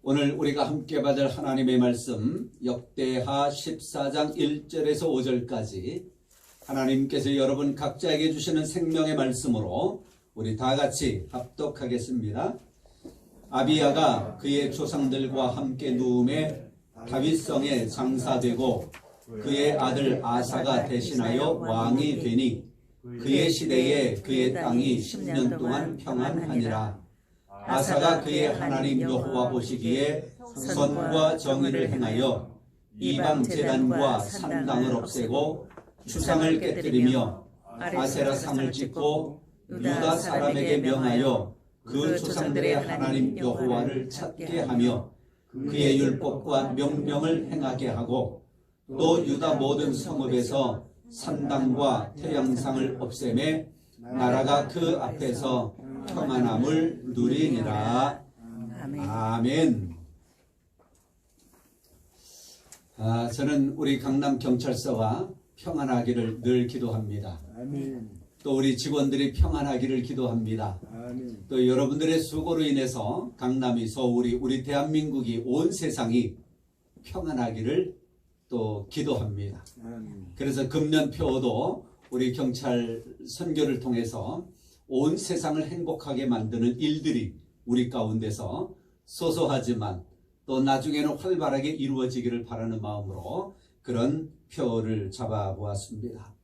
오늘 우리가 함께 받을 하나님의 말씀 역대하 14장 1절에서 5절까지 하나님께서 여러분 각자에게 주시는 생명의 말씀으로 우리 다 같이 합독하겠습니다. 아비야가 그의 조상들과 함께 누움에 다윗성에 장사되고 그의 아들 아사가 대신하여 왕이 되니 그의 시대에 그의 땅이 10년 동안 평안하니라. 아사가 그의 하나님 여호와 보시기에 선과 정의를 행하여 이방 제단과 산당을 없애고 추상을 깨뜨리며 아세라 상을 짓고 유다 사람에게 명하여 그 조상들의 하나님 여호와를 찾게 하며 그의 율법과 명령을 행하게 하고 또 유다 모든 성읍에서 산당과 태양상을 없애매 나라가 그 앞에서 평안함을 누리니라. 아멘. 저는 우리 강남경찰서가 평안하기를 늘 기도합니다. 아멘. 또 우리 직원들이 평안하기를 기도합니다. 아멘. 또 여러분들의 수고로 인해서 강남이, 서울이, 우리 대한민국이, 온 세상이 평안하기를 또 기도합니다. 아멘. 그래서 금년표도 우리 경찰 선교를 통해서 온 세상을 행복하게 만드는 일들이 우리 가운데서 소소하지만 또 나중에는 활발하게 이루어지기를 바라는 마음으로 그런 표를 잡아보았습니다.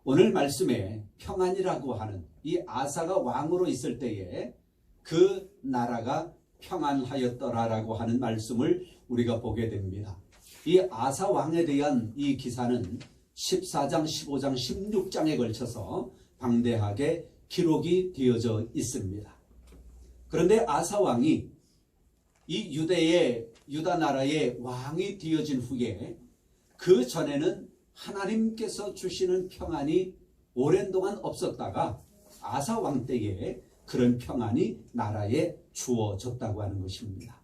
오늘 말씀에 평안이라고 하는 이 아사가 왕으로 있을 때에 그 나라가 평안하였더라라고 하는 말씀을 우리가 보게 됩니다. 이 아사 왕에 대한 이 기사는 14장, 15장, 16장에 걸쳐서 방대하게 기록이 되어져 있습니다. 그런데 아사 왕이 이 유다 나라의 왕이 되어진 후에 그 전에는 하나님께서 주시는 평안이 오랜 동안 없었다가 아사 왕 때에 그런 평안이 나라에 주어졌다고 하는 것입니다.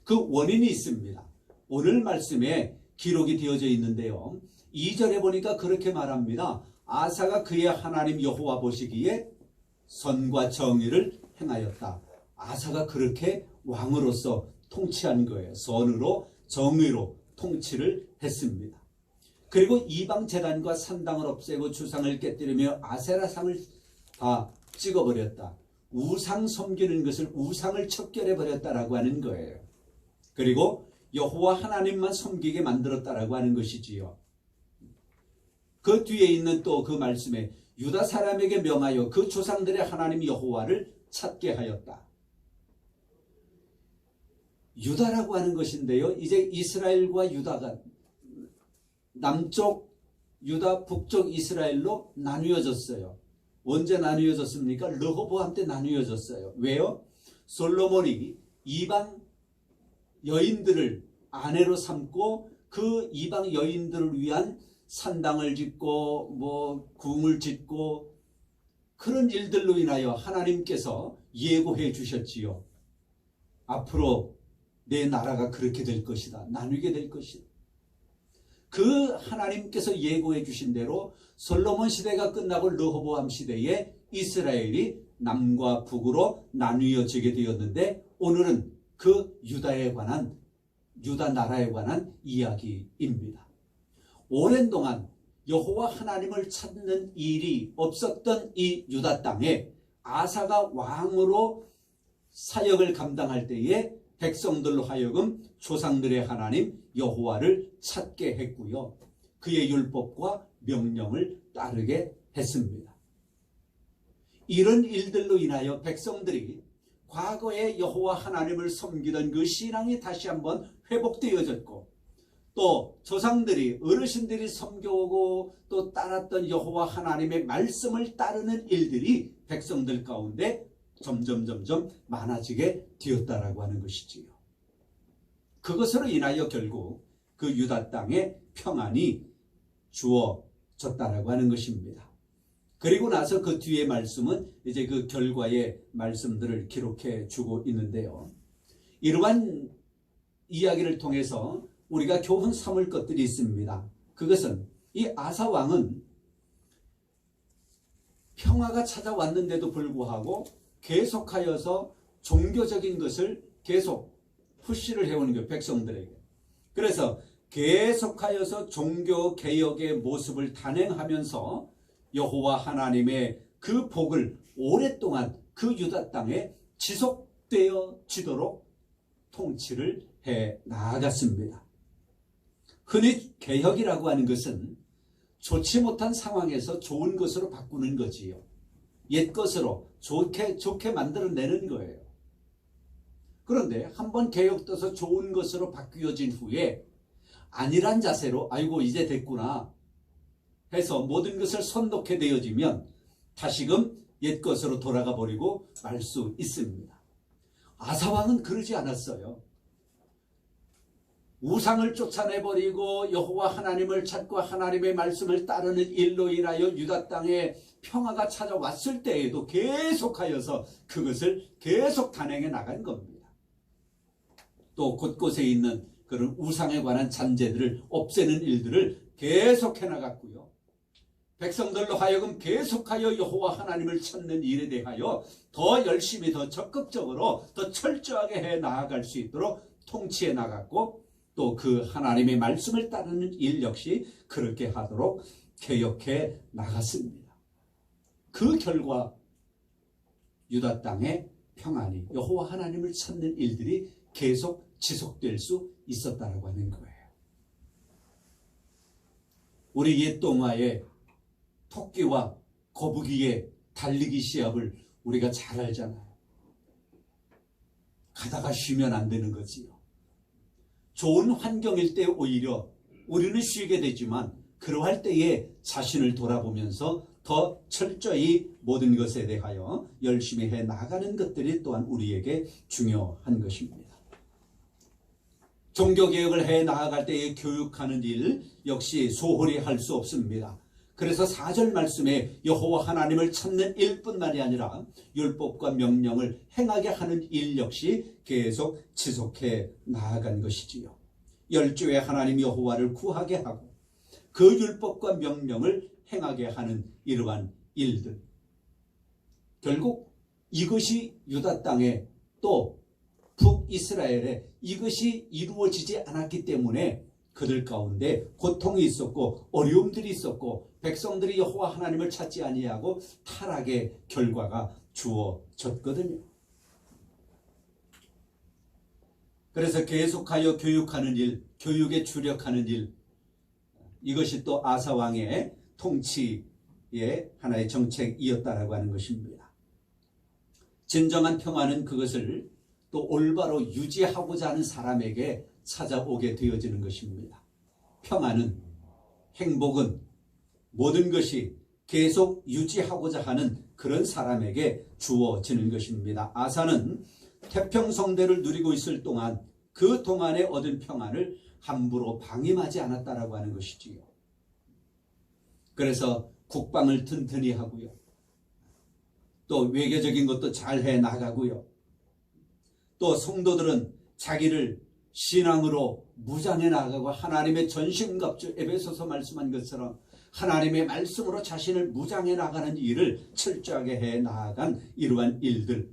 그 원인이 있습니다. 오늘 말씀에 기록이 되어져 있는데요. 2절에 보니까 그렇게 말합니다. 아사가 그의 하나님 여호와 보시기에 선과 정의를 행하였다. 아사가 그렇게 왕으로서 통치한 거예요. 선으로 정의로 통치를 했습니다. 그리고 이방 제단과 산당을 없애고 주상을 깨뜨리며 아세라상을 다 찍어버렸다. 우상 섬기는 것을 우상을 척결해버렸다라고 하는 거예요. 그리고 여호와 하나님만 섬기게 만들었다라고 하는 것이지요. 그 뒤에 있는 또 그 말씀에 유다 사람에게 명하여 그 조상들의 하나님 여호와를 찾게 하였다. 유다라고 하는 것인데요. 이제 이스라엘과 유다가 남쪽 유다, 북쪽 이스라엘로 나뉘어졌어요. 언제 나뉘어졌습니까? 르호보암 때 나뉘어졌어요. 왜요? 솔로몬이 이방 여인들을 아내로 삼고 그 이방 여인들을 위한 산당을 짓고 궁을 짓고 그런 일들로 인하여 하나님께서 예고해 주셨지요. 앞으로 내 나라가 그렇게 될 것이다. 나누게 될 것이다. 그 하나님께서 예고해 주신 대로 솔로몬 시대가 끝나고 르호보암 시대에 이스라엘이 남과 북으로 나뉘어지게 되었는데 오늘은 그 유다 나라에 관한 이야기입니다. 오랜 동안 여호와 하나님을 찾는 일이 없었던 이 유다 땅에 아사가 왕으로 사역을 감당할 때에 백성들로 하여금 조상들의 하나님 여호와를 찾게 했고요. 그의 율법과 명령을 따르게 했습니다. 이런 일들로 인하여 백성들이 과거에 여호와 하나님을 섬기던 그 신앙이 다시 한번 회복되어졌고 또 조상들이 어르신들이 섬겨오고 또 따랐던 여호와 하나님의 말씀을 따르는 일들이 백성들 가운데 점점 많아지게 되었다라고 하는 것이지요. 그것으로 인하여 결국 그 유다 땅에 평안이 주어졌다라고 하는 것입니다. 그리고 나서 그 뒤에 말씀은 이제 그 결과의 말씀들을 기록해 주고 있는데요. 이러한 이야기를 통해서 우리가 교훈 삼을 것들이 있습니다. 그것은 이 아사 왕은 평화가 찾아왔는데도 불구하고 계속하여서 종교적인 것을 계속 푸시를 해오는 거예요. 백성들에게. 그래서 계속하여서 종교개혁의 모습을 단행하면서 여호와 하나님의 그 복을 오랫동안 그 유다 땅에 지속되어지도록 통치를 해 나아갔습니다. 흔히 개혁이라고 하는 것은 좋지 못한 상황에서 좋은 것으로 바꾸는 거지요. 옛 것으로 좋게 만들어내는 거예요. 그런데 한번 개혁돼서 좋은 것으로 바뀌어진 후에 아니란 자세로 아이고 이제 됐구나 해서 모든 것을 손 놓게 되어지면 다시금 옛 것으로 돌아가 버리고 말 수 있습니다. 아사왕은 그러지 않았어요. 우상을 쫓아내버리고 여호와 하나님을 찾고 하나님의 말씀을 따르는 일로 인하여 유다 땅에 평화가 찾아왔을 때에도 계속하여서 그것을 계속 단행해 나간 겁니다. 또 곳곳에 있는 그런 우상에 관한 잔재들을 없애는 일들을 계속해 나갔고요. 백성들로 하여금 계속하여 여호와 하나님을 찾는 일에 대하여 더 열심히 더 적극적으로 더 철저하게 해 나아갈 수 있도록 통치해 나갔고 또 그 하나님의 말씀을 따르는 일 역시 그렇게 하도록 개혁해 나갔습니다. 그 결과 유다 땅의 평안이 여호와 하나님을 찾는 일들이 계속 지속될 수 있었다라고 하는 거예요. 우리 옛 동화의 토끼와 거북이의 달리기 시합을 우리가 잘 알잖아요. 가다가 쉬면 안 되는 거지요. 좋은 환경일 때 오히려 우리는 쉬게 되지만 그러할 때에 자신을 돌아보면서 더 철저히 모든 것에 대하여 열심히 해 나가는 것들이 또한 우리에게 중요한 것입니다. 종교개혁을 해 나아갈 때에 교육하는 일 역시 소홀히 할 수 없습니다. 그래서 4절 말씀에 여호와 하나님을 찾는 일뿐만이 아니라 율법과 명령을 행하게 하는 일 역시 계속 지속해 나아간 것이지요. 열조의 하나님 여호와를 구하게 하고 그 율법과 명령을 행하게 하는 이러한 일들. 결국 이것이 유다 땅에 또 북이스라엘에 이것이 이루어지지 않았기 때문에 그들 가운데 고통이 있었고 어려움들이 있었고 백성들이 여호와 하나님을 찾지 아니하고 타락의 결과가 주어졌거든요. 그래서 계속하여 교육하는 일, 교육에 주력하는 일, 이것이 또 아사 왕의 통치의 하나의 정책이었다라고 하는 것입니다. 진정한 평화는 그것을 또 올바로 유지하고자 하는 사람에게 찾아오게 되어지는 것입니다. 평화는, 행복은 모든 것이 계속 유지하고자 하는 그런 사람에게 주어지는 것입니다. 아사는 태평성대를 누리고 있을 동안 그 동안에 얻은 평안을 함부로 방임하지 않았다라고 하는 것이지요. 그래서 국방을 튼튼히 하고요. 또 외교적인 것도 잘 해 나가고요. 또 성도들은 자기를 신앙으로 무장해 나가고 하나님의 전신갑주 에베소서 말씀한 것처럼 하나님의 말씀으로 자신을 무장해 나가는 일을 철저하게 해 나아간 이러한 일들.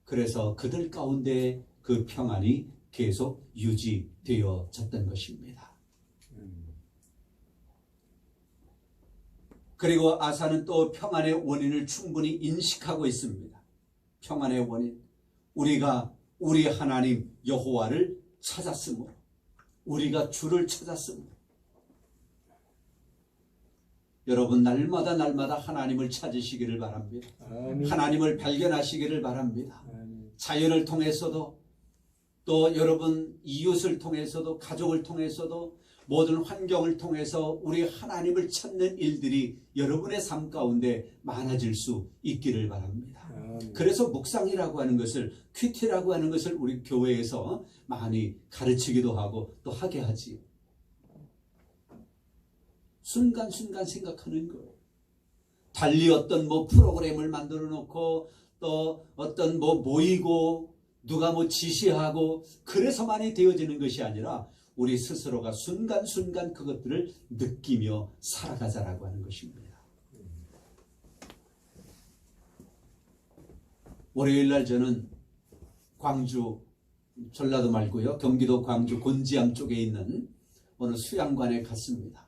그래서 그들 가운데 그 평안이 계속 유지되어졌던 것입니다. 그리고 아사는 또 평안의 원인을 충분히 인식하고 있습니다. 평안의 원인. 우리가 우리 하나님 여호와를 찾았으므로, 우리가 주를 찾았으므로. 여러분 날마다 하나님을 찾으시기를 바랍니다. 아멘. 하나님을 발견하시기를 바랍니다. 아멘. 자연을 통해서도 또 여러분 이웃을 통해서도 가족을 통해서도 모든 환경을 통해서 우리 하나님을 찾는 일들이 여러분의 삶 가운데 많아질 수 있기를 바랍니다. 아멘. 그래서 묵상이라고 하는 것을, 큐티라고 하는 것을 우리 교회에서 많이 가르치기도 하고 또 하게 하지요. 순간순간 생각하는 거예요. 달리 어떤 프로그램을 만들어 놓고 또 어떤 모이고 누가 지시하고 그래서만이 되어지는 것이 아니라 우리 스스로가 순간순간 그것들을 느끼며 살아가자라고 하는 것입니다. 월요일날 저는 광주 전라도 말고요, 경기도 광주 곤지암 쪽에 있는 어느 수양관에 갔습니다.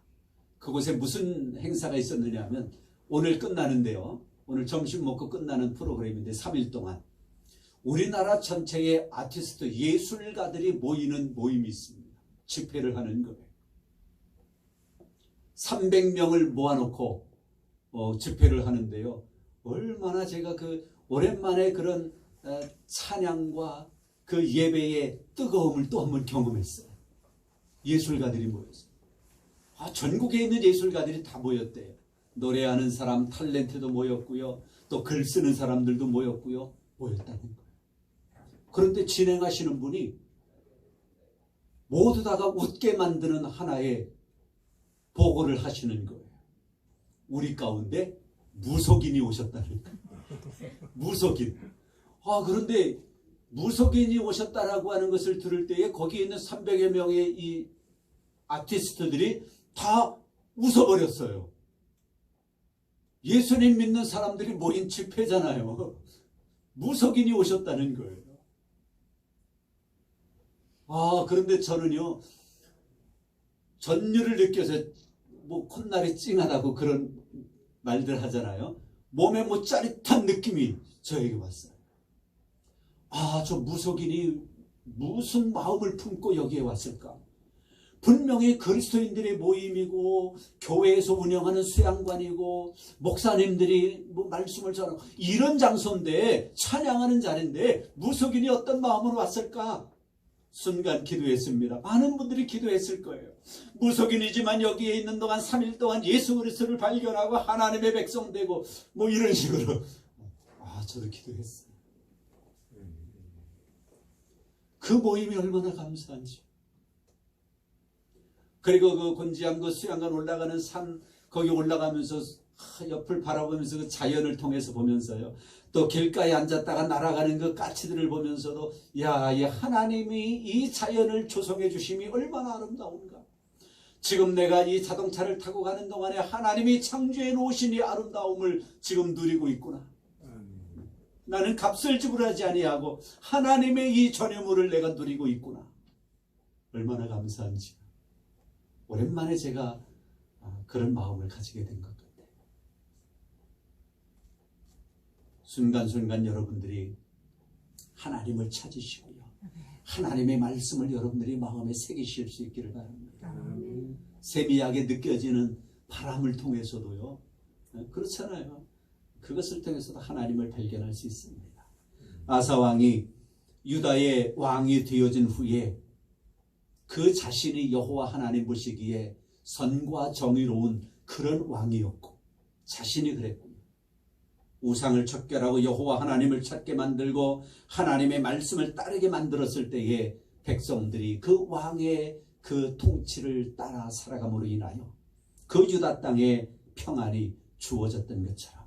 그곳에 무슨 행사가 있었느냐 하면 오늘 끝나는데요, 오늘 점심 먹고 끝나는 프로그램인데 3일 동안 우리나라 전체의 아티스트 예술가들이 모이는 모임이 있습니다. 집회를 하는 거예요. 300명을 모아놓고 집회를 하는데요, 얼마나 제가 오랜만에 그런 찬양과 그 예배의 뜨거움을 또 한번 경험했어요. 예술가들이 모였어요. 전국에 있는 예술가들이 다 모였대요. 노래하는 사람, 탤런트도 모였고요, 또 글 쓰는 사람들도 모였다는 거예요. 그런데 진행하시는 분이 모두 다가 웃게 만드는 하나의 보고를 하시는 거예요. 우리 가운데 무속인이 오셨다는 거예요. 무속인. 그런데 무속인이 오셨다라고 하는 것을 들을 때에 거기에 있는 300여 명의 이 아티스트들이 다 웃어버렸어요. 예수님 믿는 사람들이 모인 집회잖아요. 무속인이 오셨다는 거예요. 그런데 저는요, 전율을 느껴서 콧날이 찡하다고 그런 말들 하잖아요. 몸에 짜릿한 느낌이 저에게 왔어요. 저 무속인이 무슨 마음을 품고 여기에 왔을까? 분명히 그리스도인들의 모임이고 교회에서 운영하는 수양관이고 목사님들이 말씀을 전하고 이런 장소인데, 찬양하는 자리인데 무속인이 어떤 마음으로 왔을까? 순간 기도했습니다. 많은 분들이 기도했을 거예요. 무속인이지만 여기에 있는 동안 3일 동안 예수 그리스도를 발견하고 하나님의 백성 되고 이런 식으로. 저도 기도했어요. 그 모임이 얼마나 감사한지. 그리고 그 곤지암 그 수양관 올라가는 산, 거기 올라가면서 옆을 바라보면서 그 자연을 통해서 보면서요, 또 길가에 앉았다가 날아가는 그 까치들을 보면서도 이 하나님이 이 자연을 조성해 주심이 얼마나 아름다운가. 지금 내가 이 자동차를 타고 가는 동안에 하나님이 창조해 놓으신 이 아름다움을 지금 누리고 있구나. 나는 값을 지불하지 아니하고 하나님의 이 전유물을 내가 누리고 있구나. 얼마나 감사한지. 오랜만에 제가 그런 마음을 가지게 된 것 같아요. 순간순간 여러분들이 하나님을 찾으시고요, 하나님의 말씀을 여러분들이 마음에 새기실 수 있기를 바랍니다. 세미하게 느껴지는 바람을 통해서도요, 그렇잖아요. 그것을 통해서도 하나님을 발견할 수 있습니다. 아사 왕이 유다의 왕이 되어진 후에 그 자신이 여호와 하나님 보시기에 선과 정의로운 그런 왕이었고, 자신이 그랬군요. 우상을 척결하고 여호와 하나님을 찾게 만들고 하나님의 말씀을 따르게 만들었을 때에 백성들이 그 왕의 그 통치를 따라 살아감으로 인하여 그 유다 땅에 평안이 주어졌던 것처럼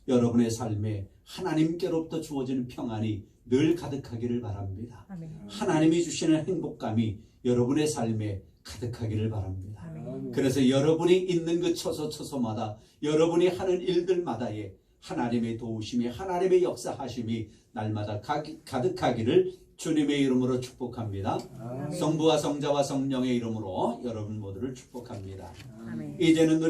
여러분의 삶에 하나님께로부터 주어지는 평안이 늘 가득하기를 바랍니다. 아멘. 하나님이 주시는 행복감이 여러분의 삶에 가득하기를 바랍니다. 아멘. 그래서 여러분이 있는 그 처소처소마다, 여러분이 하는 일들마다에 하나님의 도우심이, 하나님의 역사하심이 날마다 가득하기를 주님의 이름으로 축복합니다. 아멘. 성부와 성자와 성령의 이름으로 여러분 모두를 축복합니다. 아멘. 이제는